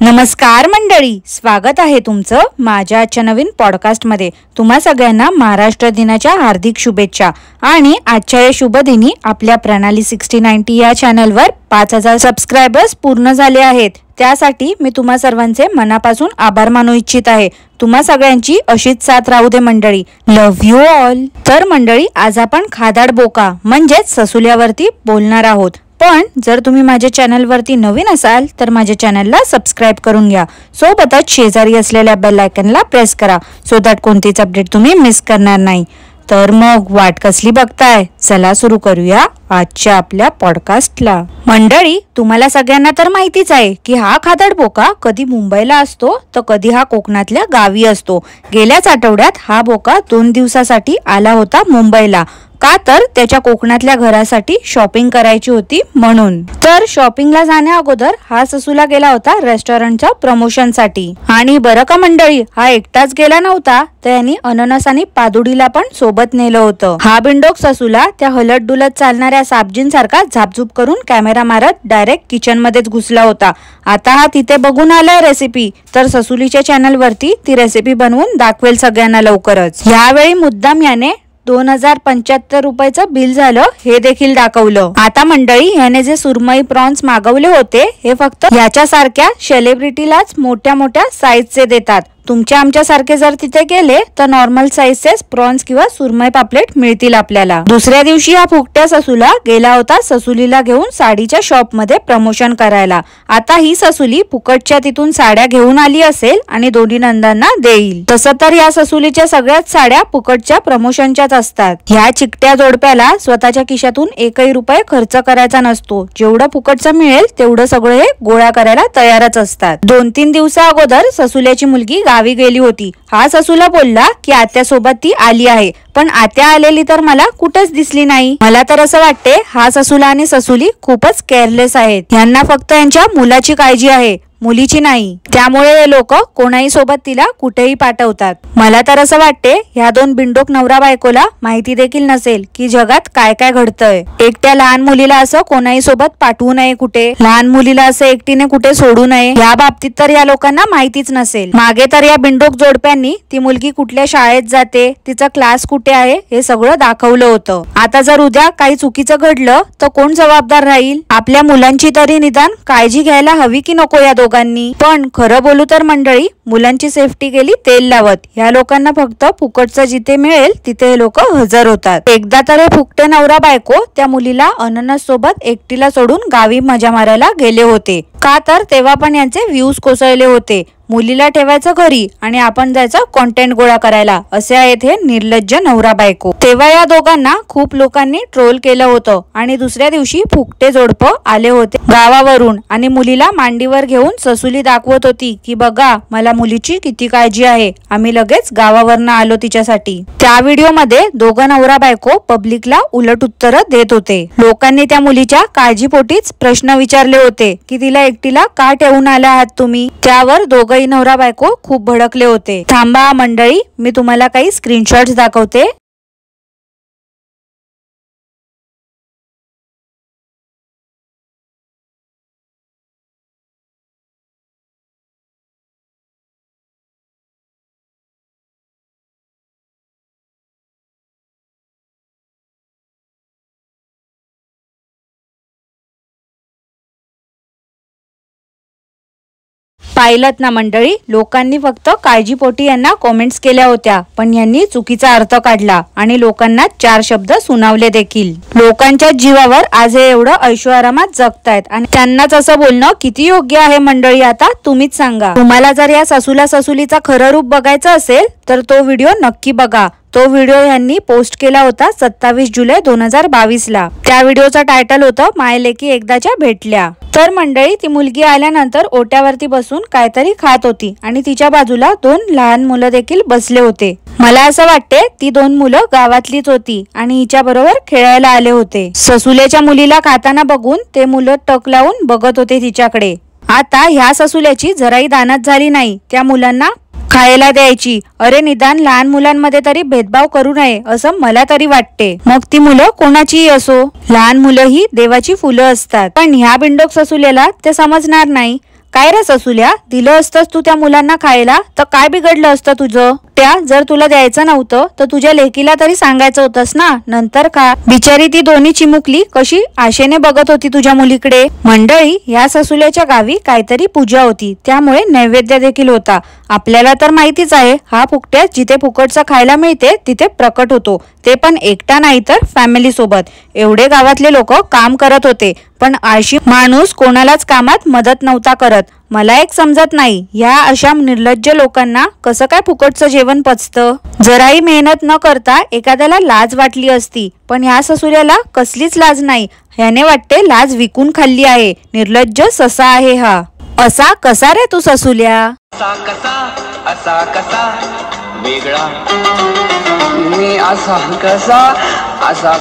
नमस्कार मंडळी, स्वागत आहे तुमचं माझ्या आजच्या नवीन पॉडकास्टमध्ये। तुम्हा सगळ्यांना महाराष्ट्र दिनाच्या हार्दिक शुभेच्छा। आणि आजच्या या शुभ दिनी आपल्या प्रणाली 6090 या चॅनलवर 5000 सबस्क्रायबर्स पूर्ण झाले आहेत। त्यासाठी मी तुम्हा सर्वांचे मनापासून आभार मानू इच्छित आहे। तुम्हा सगळ्यांची अशीच साथ राहू दे मंडळी। Love you all. तर मंडळी, आज आपण खादाड बोका म्हणजेच ससुल्यावरती बोलणार आहोत। पण जर तुम्ही माझ्या चॅनलवरती नवीन असाल तर माझ्या चॅनलला सबस्क्राइब करून घ्या। सोबतच शेजारी असलेल्या बेल आयकॉनला प्रेस करा सो दॅट कोणतीच अपडेट तुम्ही मिस करणार नाही। तर मग वाट कसली बघताय, चला सुरू करूया आजच्या आपल्या पॉडकास्टला। मंडळी, तुम्हाला सगळ्यांना तर माहितीच आहे की हा खादाड बोका कधी मुंबईला असतो तर कधी हा कोकणातल्या गावी असतो। गेल्याच आठवड्यात हा बोका 2 दिवसासाठी आला होता मुंबईला। का तर त्याच्या कोकणातल्या घरासाठी शॉपिंग करायची होती म्हणून। तर शॉपिंगला जाण्या अगोदर हा ससूला गेला होता रेस्टॉरंटच्या प्रमोशनसाठी। आणि बरं का मंडळी, हा एकटाच गेला नव्हता, तर यांनी अननस आणि पादुडीला पण सोबत नेलं होतं। हा बिंडोक ससूला त्या हलत डुलत चालणाऱ्या सापजींसारखा झापझूप करून कॅमेरा मारत डायरेक्ट किचन मध्येच घुसला होता। आता हा तिथे बघून आलाय रेसिपी, तर ससुलीच्या चॅनल वरती ती रेसिपी बनवून दाखवेल सगळ्यांना लवकरच। यावेळी मुद्दाम याने 2075 रुपयाचं बिल झालं हे देखील दाखवलं। आता मंडळी, याने जे सुरमई प्रॉन्स मागवले होते हे फक्त याच्यासारख्या सेलिब्रिटीलाच मोठ्या मोठ्या साईजचे देतात। तुमच्या आमच्या सारखे जर तिथे गेले तर नॉर्मल साईजचे प्रॉन्स किंवा सुरमई पापलेट मिळतील आपल्याला। दुसऱ्या दिवशी हा फुकट्या ससूला गेला होता ससुलीला घेऊन साडीच्या शॉप मध्ये प्रमोशन करायला। आता ही ससुली फुकटच्या तिथून साड्या घेऊन आली असेल आणि दोन्ही नंदांना देईल। तसं तर या ससुलीच्या सगळ्याच साड्या फुकटच्या प्रमोशनच्याच असतात। ह्या चिकट्या जोडप्याला स्वतःच्या खिशातून एकही रुपये खर्च करायचा नसतो। जेवढं फुकटचं मिळेल तेवढं सगळं हे गोळा करायला तयारच असतात। 2-3 दिवसा अगोदर ससुल्याची मुलगी गावी गेली होती। हा ससूला बोलला की आत्यासोबत ती आली आहे, पण आत्या आलेली तर मला कुठेच दिसली नाही। मला तर असं वाटते हा ससूला आणि ससुली खूपच केअरलेस आहेत। यांना फक्त यांच्या मुलाची काळजी आहे, मुलीची नाही। त्यामुळे हे लोक कोणाही सोबत तिला कुठेही पाठवतात। मला तर असं वाटते ह्या 2 बिंडोक नवरा बायकोला माहिती देखील नसेल की जगात काय काय घडतंय। एकट्या लहान मुलीला असं कोणाही सोबत पाठवू नये, कुठे लहान मुलीला असं एकटीने कुठे सोडू नये, या बाबतीत तर या लोकांना माहितीच नसेल। मागे तर या बिंडोक जोडप्यांनी ती मुलगी कुठल्या शाळेत जाते, तिचा क्लास कुठे आहे हे सगळं दाखवलं होतं। आता जर उद्या काही चुकीचं घडलं तर कोण जबाबदार राहील? आपल्या मुलांची तरी निदान काळजी घ्यायला हवी की नको या दोघांनी? पण खरं बोलू तर मंडळी, मुलांची सेफ्टी गेली तेल लावत। ह्या लोकांना फक्त फुकटचं जिथे मिळेल तिथे हे लोक हजर होतात। एकदा तर हे फुकटे नवरा बायको त्या मुलीला अननस सोबत एकटीला सोडून गावी मजा मारायला गेले होते। का तर तेव्हा पण यांचे व्ह्यूज कोसळले होते। मुलीला ठेवायचं घरी आणि आपण जायचं कॉन्टेंट गोळा करायला, असे आहेत हे निर्लज्ज नवरा बायको। तेव्हा या दोघांना खूप लोकांनी ट्रोल केलं होतं। आणि दुसऱ्या दिवशी फुकटे जोडपं आले होते गावावरून आणि मुलीला मांडीवर घेऊन ससुली दाखवत होती की बघा मला मुलीची किती काळजी आहे, आम्ही लगेच गावावरनं आलो तिच्यासाठी। त्या व्हिडिओ मध्ये दोघं नवरा बायको पब्लिकला उलट उत्तर देत होते। लोकांनी त्या मुलीच्या काळजीपोटीच प्रश्न विचारले होते की तिला एकटीला का ठेवून आला आहात तुम्ही। त्यावर दोघं नवरा बायको खूप भडकले होते। थांबा मंडळी, मी तुम्हाला काही स्क्रीनशॉट्स दाखवते। पाहिलत ना मंडळी, लोकांनी फक्त काळजीपोटी यांना कॉमेंट्स केल्या होत्या, पण यांनी चुकीचा अर्थ काढला आणि लोकांना 4 शब्द सुनावले देखील। लोकांच्या जीवावर आज हे एवढं ऐशोआरामात जगतायत आणि त्यांनाच असं बोलणं किती योग्य आहे मंडळी? आता तुम्हीच सांगा। तुम्हाला जर या ससूला ससुलीचा खरं रूप बघायचं असेल तर तो व्हिडिओ नक्की बघा। तो व्हिडिओ यांनी पोस्ट केला होता 27 जुलै 2022 ला। त्या व्हिडिओचा टायटल होतं माय लेकी एकदाच्या भेटल्या। तर मंडळी, ती मुलगी आल्यानंतर ओट्यावरती बसून काहीतरी खात होती आणि तिच्या बाजूला 2 लहान मुलं देखील बसले होते। मला असं वाटते ती 2 मुलं गावातलीच होती आणि हिच्या बरोबर खेळायला आले होते। ससुल्याच्या मुलीला खाताना बघून ते मुलं टक लावून बघत होते तिच्याकडे। आता ह्या ससुल्याची जराही दानत झाली नाही त्या मुलांना खायला द्यायची। अरे निदान लहान मुलांमध्ये तरी भेदभाव करू नये असं मला तरी वाटते। मग ती मुलं कोणाचीही असो, लहान मुलं ही देवाची फुलं असतात। पण ह्या बिंडोक ससुल्याला ते समजणार नाही। काय रे ससुल्या, दिलं असतंस तू त्या मुलांना खायला तर काय बिघडलं असतं तुझं? त्या जर तुला द्यायचं नव्हतं तर तुझ्या लेकीला तरी सांगायचं होतंस ना, नंतर का? बिचारी ती दोन्ही चिमुकली कशी आशेने बघत होती तुझ्या मुलीकडे. मंडळी, या ससुल्याच्या गावी काहीतरी पूजा होती, त्यामुळे नैवेद्य देखील होता. आपल्याला तर माहितीच आहे, हा फुकट्या जिथे फुकटचं खायला मिळते तिथे प्रकट होतो, ते पण एकटा नाही तर फॅमिली सोबत. एवढे गावातले लोक काम करत होते, पण आळशी माणूस कोणालाच कामात मदत नव्हता करत. मला एक समजत नाही, या अशा निर्लज्ज लोकांना कसं काय फुकटचं जेवण पचतं? जराही मेहनत न करता एखाद्याला लाज वाटली असती, पण या ससुऱ्याला कसलीच लाज नाही. ह्याने वाटते लाज विकून खाल्ली आहे. निर्लज्ज ससा आहे हा. असा कसा रे तू ससुल्या? असा कसा वेगळा मी, असा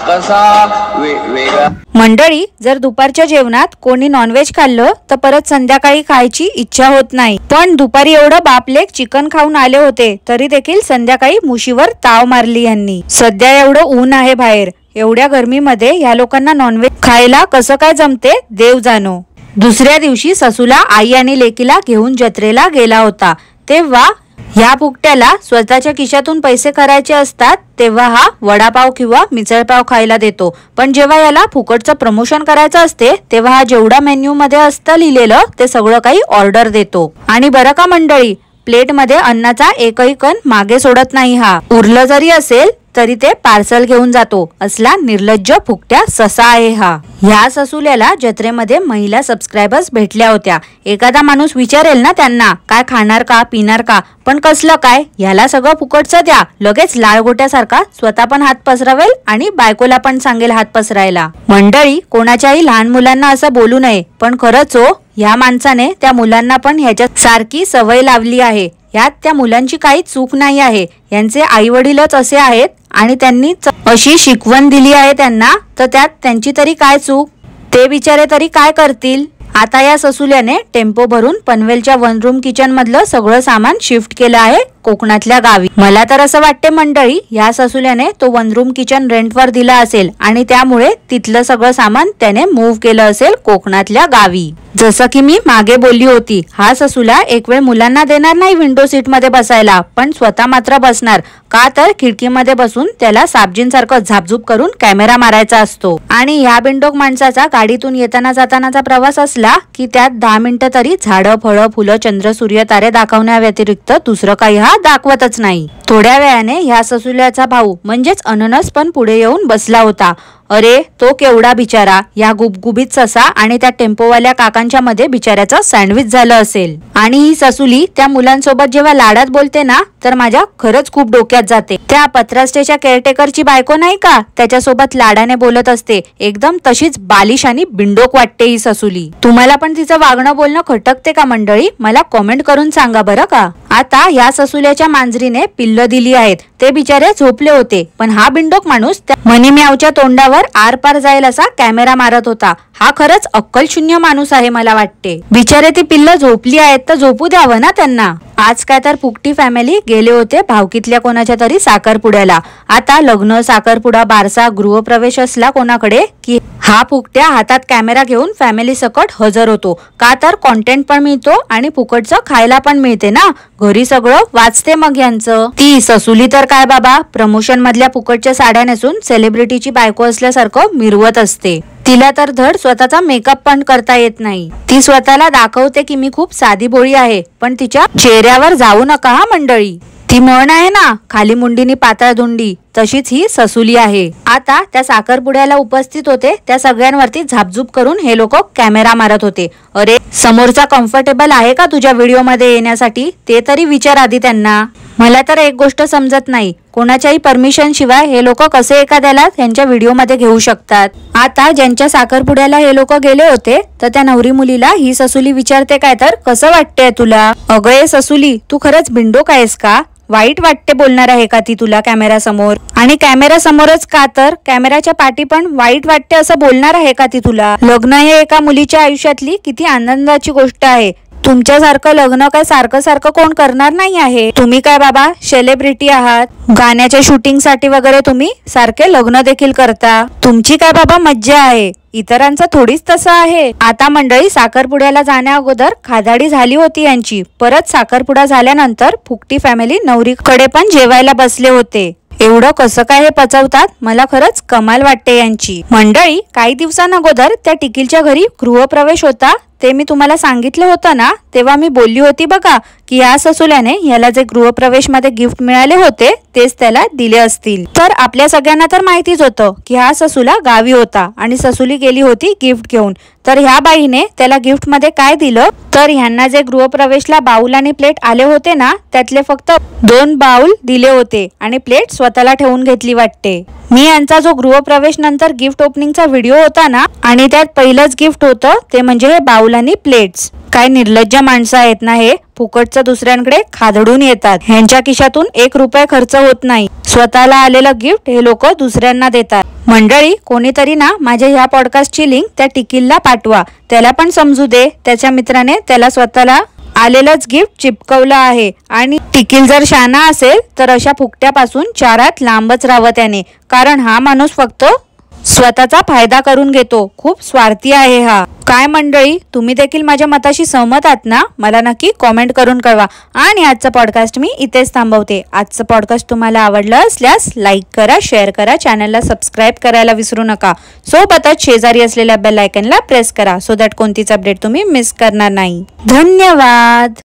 कसा वेगळा. मंडळी, जर दुपारच्या जेवणात कोणी नॉनव्हेज खाल्लं तर परत संध्याकाळी खायची इच्छा होत नाही. पण दुपारी एवढं बापलेक चिकन खाऊन आले होते तरी देखील संध्याकाळी मुशीवर ताव मारली यांनी. सध्या एवढं ऊन आहे बाहेर, एवढ्या गरमीमध्ये या लोकांना नॉनव्हेज खायला कसं काय जमते देव जाणो. दुसऱ्या दिवशी ससूला आई आणि लेकीला घेऊन जत्रेला गेला होता. तेव्हा ह्या फुकट्याला स्वतःच्या खिशातून पैसे करायचे असतात, तेव्हा हा वडापाव किंवा मिसळपाव खायला देतो. पण जेव्हा याला फुकटचं प्रमोशन करायचं असते तेव्हा हा जेवढा मेन्यू मध्ये असतं लिहिलेलं ते सगळं काही ऑर्डर देतो. आणि बरं का मंडळी, प्लेट मध्ये अन्नाचा एकही कण मागे सोडत नाही हा. उरलं जरी असेल तरी ते पार्सल घेऊन जातो. असला निर्लज्ज फुकट्या ससा आहे हा. ह्या ससुल्याला जत्रेमध्ये महिला सबस्क्रायबर्स भेटल्या होत्या. एखादा माणूस विचारेल ना त्यांना, काय खाणार का पिणार का, पण कसलं काय, ह्याला सगळं फुकटचं द्या. लगेच लाळगोट्यासारखा स्वतः पण हात पसरवेल आणि बायकोला पण सांगेल हात पसरायला. मंडळी, कोणाच्याही लहान मुलांना असं बोलू नये, पण खरंच हो, ह्या माणसाने त्या मुलांना पण ह्याच्या सारखी सवय लावली आहे. यात त्या मुलांची काही चूक नाही आहे. यांचे आई वडीलच असे आहेत आणि त्यांनी अशी शिकवण दिली आहे त्यांना, तर त्यात त्यांची तरी काय चूक? ते बिचारे तरी काय करतील? आता या ससुल्याने टेम्पो भरून पनवेलच्या वन रूम किचन मधलं सगळं सामान शिफ्ट केलं आहे कोकणातल्या गावी. मला तर असं वाटते मंडळी, या ससुल्याने तो वन रूम किचन रेंटवर दिला असेल आणि त्यामुळे तिथलं सगळं सामान त्याने मूव्ह केलं असेल कोकणातल्या गावी. जसं की मी मागे बोलली होती, हा ससुला एक वेळ मुलांना देणार नाही विंडो सीट मध्ये बसायला, पण स्वतः मात्र बसणार. का तर खिडकीमध्ये बसून त्याला साबजींसारखं झापझूप करून कॅमेरा मारायचा असतो. आणि ह्या बिंडोक माणसाचा गाडीतून येताना जातानाचा प्रवास असला की त्यात 10 मिनिटं तरी झाडं फळं फुलं चंद्र सूर्य तारे दाखवण्या व्यतिरिक्त दुसरं काही हा दाखवतच नाही. थोड्या वेळाने ह्या ससुल्याचा भाऊ म्हणजेच अननस पण पुढे येऊन बसला होता. अरे तो केवढा बिचारा, या गुबगुबीत ससा आणि त्या टेम्पोवाल्या काकांच्या मध्ये बिचाऱ्याचं सँडविच झालं असेल. आणि ही ससुली त्या मुलांसोबत जेव्हा लाडात बोलते ना, तर माझ्या खरंच खूप डोक्यात जाते. त्या पत्रास्टेच्या केअरटेकरची बायको नाही का, त्याच्यासोबत लाडाने बोलत असते, एकदम तशीच बालिश आणि बिंडोक वाटते ही ससुली. तुम्हाला पण तिचं वागणं बोलणं खटकते का मंडळी? मला कॉमेंट करून सांगा बरं का. आता या ससुल्याच्या मांजरीने पिल्ल दिली आहेत, ते बिचारे झोपले होते, पण हा बिंडोक माणूस त्या मनीम्यावच्या तोंडावर आरपार जाईल असा कॅमेरा मारत होता. हा खरंच अक्कल शून्य माणूस आहे मला वाटते. बिचारे ती पिल्ल झोपली आहेत तर झोपू द्यावं ना त्यांना. आज काय तर फुकटी फॅमिली गेले होते भावकीतल्या कोणाच्या तरी साखरपुड्याला. आता लग्न साखरपुडा बारसा गृहप्रवेश असला कोणाकडे की हा फुकट्या हातात कॅमेरा घेऊन फॅमिली सकट हजर होतो. का तर कॉन्टेंट पण मिळतो आणि फुकटचं खायला पण मिळते ना. घरी सगळं वाचते मग यांचं. ती ससुली तर काय बाबा, प्रमोशन मधल्या फुकटच्या साड्या नेसून सेलिब्रिटीची बायको असल्यासारखं मिरवत असते. तिला तर धड स्वतःचा मेकअप पण करता येत नाही. ती स्वतःला दाखवते की मी खूप साधी भोळी आहे, पण तिच्या चेहऱ्यावर जाऊ नका हा मंडळी. ती म्हण आहे ना, खाली मुंडीनी पातळ धुंडी, तशीच ही ससुली आहे. आता त्या साखरपुड्याला उपस्थित होते त्या सगळ्यांवरती झापझूप करून हे लोक कॅमेरा मारत होते. अरे समोरचा कम्फर्टेबल आहे का तुझ्या व्हिडिओ मध्ये येण्यासाठी, ते तरी विचार आधी त्यांना. मला तर एक गोष्ट समजत नाही, कोणाच्याही परमिशन शिवाय हे लोक कसे एखाद्याला त्यांच्या व्हिडिओ मध्ये घेऊ शकतात. आता ज्यांच्या साखरपुड्याला हे लोक गेले होते तर त्या नवरी मुलीला ही ससुली विचारते, काय तर कसं वाटतंय तुला? अगं ये ससुली, तू खरंच बिंडोक आहेस का? वाईट वाटते बोलणार आहे का ती तुला कॅमेरा समोर? आणि कॅमेरा समोरच का तर कॅमेराच्या पाठी पण वाईट वाटते असं बोलणार आहे का ती तुला? लग्न हे एका मुलीच्या आयुष्यातली किती आनंदाची गोष्ट आहे. तुमच्यासारखं लग्न काय सारखं सारखं कोण करणार नाही आहे. तुम्ही काय बाबा सेलिब्रिटी आहात, गाण्याच्या शूटिंग साठी वगैरे तुम्ही सारखे लग्न देखील करता. तुमची काय बाबा मज्जा आहे. इतरांचं थोडीच तसं आहे। आता मंडळी साखरपुड्याला जाण्या अगोदर खादाडी झाली होती यांची। परत साखरपुडा झाल्यानंतर फुकटी फॅमिली नवरीकडे पण जेवायला बसले होते। एवढं कसं काय हे पचवतात, मला खरंच कमाल वाटते यांची। मंडळी काही दिवसांअगोदर त्या टिकीलच्या घरी गृहप्रवेश होता, ते मी तुम्हाला सांगितलं होतं ना, तेव्हा मी बोलली होती बघा की या ससुल्याने याला जे गृहप्रवेश मध्ये गिफ्ट मिळाले होते तेच त्याला दिले असतील। तर आपल्या सगळ्यांना तर माहितीच होतं की हा ससुला गावी होता आणि ससुली गेली होती गिफ्ट घेऊन। तर ह्या बाईने त्याला गिफ्ट मध्ये काय दिलं, तर ह्यांना जे गृहप्रवेशला बाउल आणि प्लेट आले होते ना, त्यातले फक्त 2 बाउल दिले होते आणि प्लेट स्वतःला ठेवून घेतली वाटते। मी यांचा जो गृहप्रवेश नंतर गिफ्ट ओपनिंगचा व्हिडिओ होता ना, आणि त्यात पहिलंच गिफ्ट होतं ते म्हणजे हे बाउल आणि प्लेट्स। काय निर्लज्ज माणसं आहेत ना हे, फुकटचं दुसऱ्यांकडे खादडून येतात। ह्यांच्या खिशातून 1 रुपया खर्च होत नाही, स्वतःला आलेलं गिफ्ट हे लोक दुसऱ्यांना देतात। मंडळी कोणीतरी ना माझ्या ह्या पॉडकास्टची लिंक त्या टिकीलला पाठवा, त्याला पण समजू दे त्याच्या मित्राने त्याला स्वतःला आलेलंच गिफ्ट चिपकवलं आहे। आणि टिकील जर शाना असेल तर अशा फुकट्यापासून 4 हात लांबच राहावं त्याने, कारण हा माणूस फक्त स्वतःचा फायदा करून घेतो, खूप स्वार्थी आहे हा। काय मंडळी, तुम्ही देखील माझ्या मताशी सहमत आहात ना? मला नक्की कॉमेंट करून कळवा। आणि आजचं पॉडकास्ट मी इथेच थांबवते। आजचं पॉडकास्ट तुम्हाला आवडलं असल्यास लाईक करा, शेअर करा, चॅनलला सबस्क्राईब करायला विसरू नका। सोबतच शेजारी असलेल्या बेल आयकॉनला प्रेस करा, सो दॅट कोणतीच अपडेट तुम्ही मिस करणार नाही। धन्यवाद।